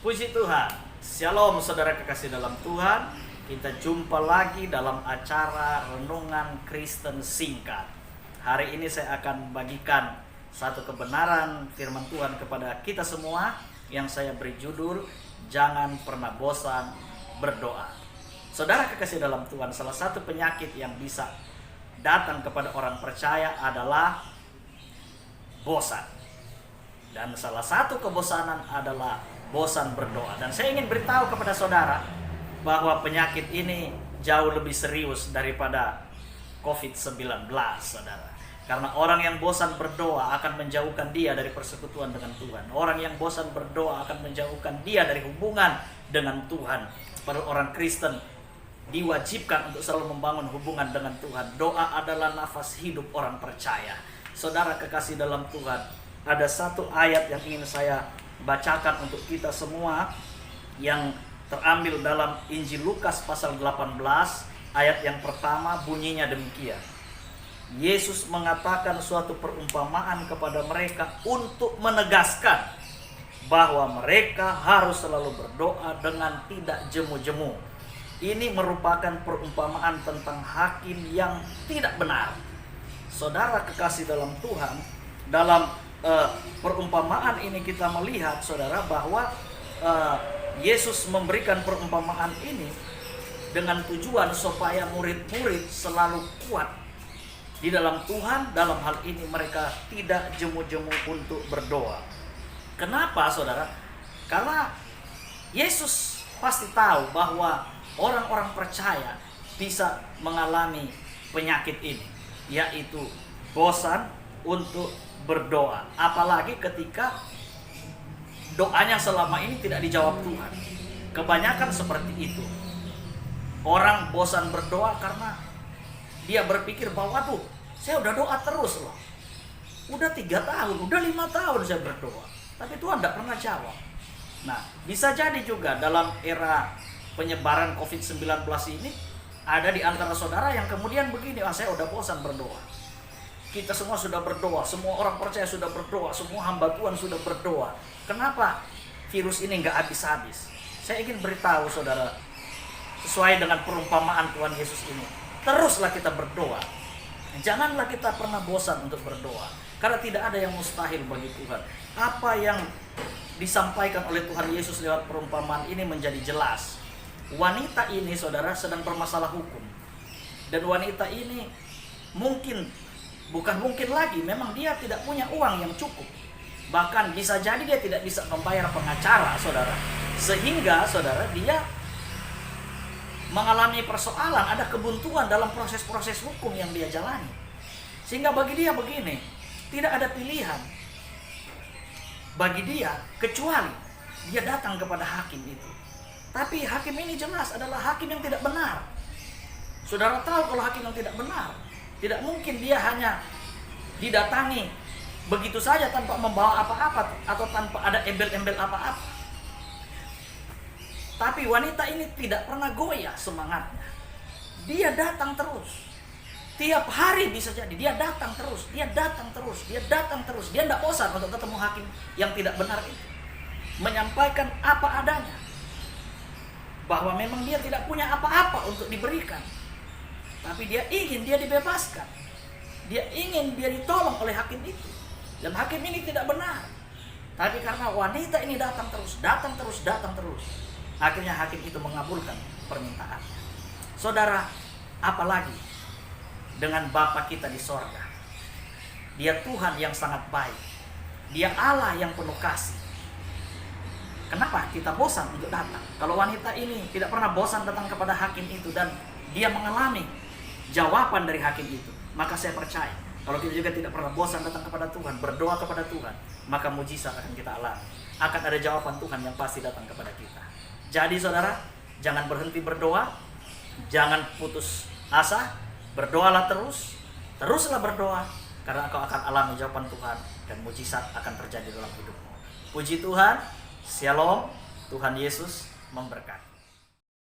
Puji Tuhan. Shalom saudara kekasih dalam Tuhan. Kita jumpa lagi dalam acara Renungan Kristen Singkat. Hari ini saya akan bagikan satu kebenaran firman Tuhan kepada kita semua yang saya beri judul Jangan Pernah Bosan Berdoa. Saudara kekasih dalam Tuhan, salah satu penyakit yang bisa datang kepada orang percaya adalah bosan. Dan salah satu kebosanan adalah bosan berdoa. Dan saya ingin beritahu kepada saudara bahwa penyakit ini jauh lebih serius daripada COVID-19, saudara. Karena orang yang bosan berdoa akan menjauhkan dia dari persekutuan dengan Tuhan. Orang yang bosan berdoa akan menjauhkan dia dari hubungan dengan Tuhan. Pada orang Kristen diwajibkan untuk selalu membangun hubungan dengan Tuhan. Doa adalah nafas hidup orang percaya. Saudara kekasih dalam Tuhan, ada satu ayat yang ingin saya bacakan untuk kita semua yang terambil dalam Injil Lukas pasal 18 ayat yang pertama, bunyinya demikian. Yesus mengatakan suatu perumpamaan kepada mereka untuk menegaskan bahwa mereka harus selalu berdoa dengan tidak jemu-jemu. Ini merupakan perumpamaan tentang hakim yang tidak benar. Saudara kekasih dalam Tuhan, dalam perumpamaan ini kita melihat, saudara, bahwa Yesus memberikan perumpamaan ini dengan tujuan supaya murid-murid selalu kuat di dalam Tuhan. Dalam hal ini mereka tidak jemu-jemu untuk berdoa. Kenapa, saudara? Karena Yesus pasti tahu bahwa orang-orang percaya bisa mengalami penyakit ini, yaitu bosan untuk berdoa. Apalagi ketika doanya selama ini tidak dijawab Tuhan. Kebanyakan seperti itu. Orang bosan berdoa karena dia berpikir bahwa waduh, saya udah doa terus loh. Udah 3 tahun, udah 5 tahun saya berdoa, tapi Tuhan tidak pernah jawab. Nah, bisa jadi juga dalam era penyebaran COVID-19 ini ada di antara saudara yang kemudian begini, saya udah bosan berdoa. Kita semua sudah berdoa, semua orang percaya sudah berdoa, semua hamba Tuhan sudah berdoa. Kenapa virus ini nggak habis-habis? Saya ingin beritahu saudara, sesuai dengan perumpamaan Tuhan Yesus ini, teruslah kita berdoa. Janganlah kita pernah bosan untuk berdoa, karena tidak ada yang mustahil bagi Tuhan. Apa yang disampaikan oleh Tuhan Yesus lewat perumpamaan ini menjadi jelas. Wanita ini, saudara, sedang bermasalah hukum. Dan wanita ini bukan mungkin lagi, memang dia tidak punya uang yang cukup. Bahkan bisa jadi dia tidak bisa membayar pengacara, saudara. Sehingga, saudara, dia mengalami persoalan, ada kebuntuan dalam proses-proses hukum yang dia jalani. Sehingga bagi dia begini, tidak ada pilihan bagi dia kecuali dia datang kepada hakim itu. Tapi hakim ini jelas adalah hakim yang tidak benar. Saudara tahu kalau hakim yang tidak benar, tidak mungkin dia hanya didatangi begitu saja tanpa membawa apa-apa atau tanpa ada embel-embel apa-apa. Tapi wanita ini tidak pernah goyah semangatnya. Dia datang terus. Tiap hari bisa jadi dia datang terus, dia datang terus, dia datang terus. Dia tidak bosan untuk ketemu hakim yang tidak benar itu. Menyampaikan apa adanya, bahwa memang dia tidak punya apa-apa untuk diberikan. Tapi dia ingin dia dibebaskan. Dia ingin dia ditolong oleh hakim itu. Dan hakim ini tidak benar. Tapi karena wanita ini datang terus, datang terus, datang terus, akhirnya hakim itu mengabulkan permintaannya. Saudara, apalagi dengan Bapa kita di sorga. Dia Tuhan yang sangat baik. Dia Allah yang penuh kasih. Kenapa kita bosan untuk datang? Kalau wanita ini tidak pernah bosan datang kepada hakim itu dan dia mengalami jawaban dari hakim itu, maka saya percaya kalau kita juga tidak pernah bosan datang kepada Tuhan, berdoa kepada Tuhan, maka mujizat akan kita alami. Akan ada jawaban Tuhan yang pasti datang kepada kita. Jadi saudara, jangan berhenti berdoa, jangan putus asa, berdoalah terus, teruslah berdoa, karena engkau akan alami jawaban Tuhan dan mujizat akan terjadi dalam hidupmu. Puji Tuhan. Shalom, Tuhan Yesus memberkati.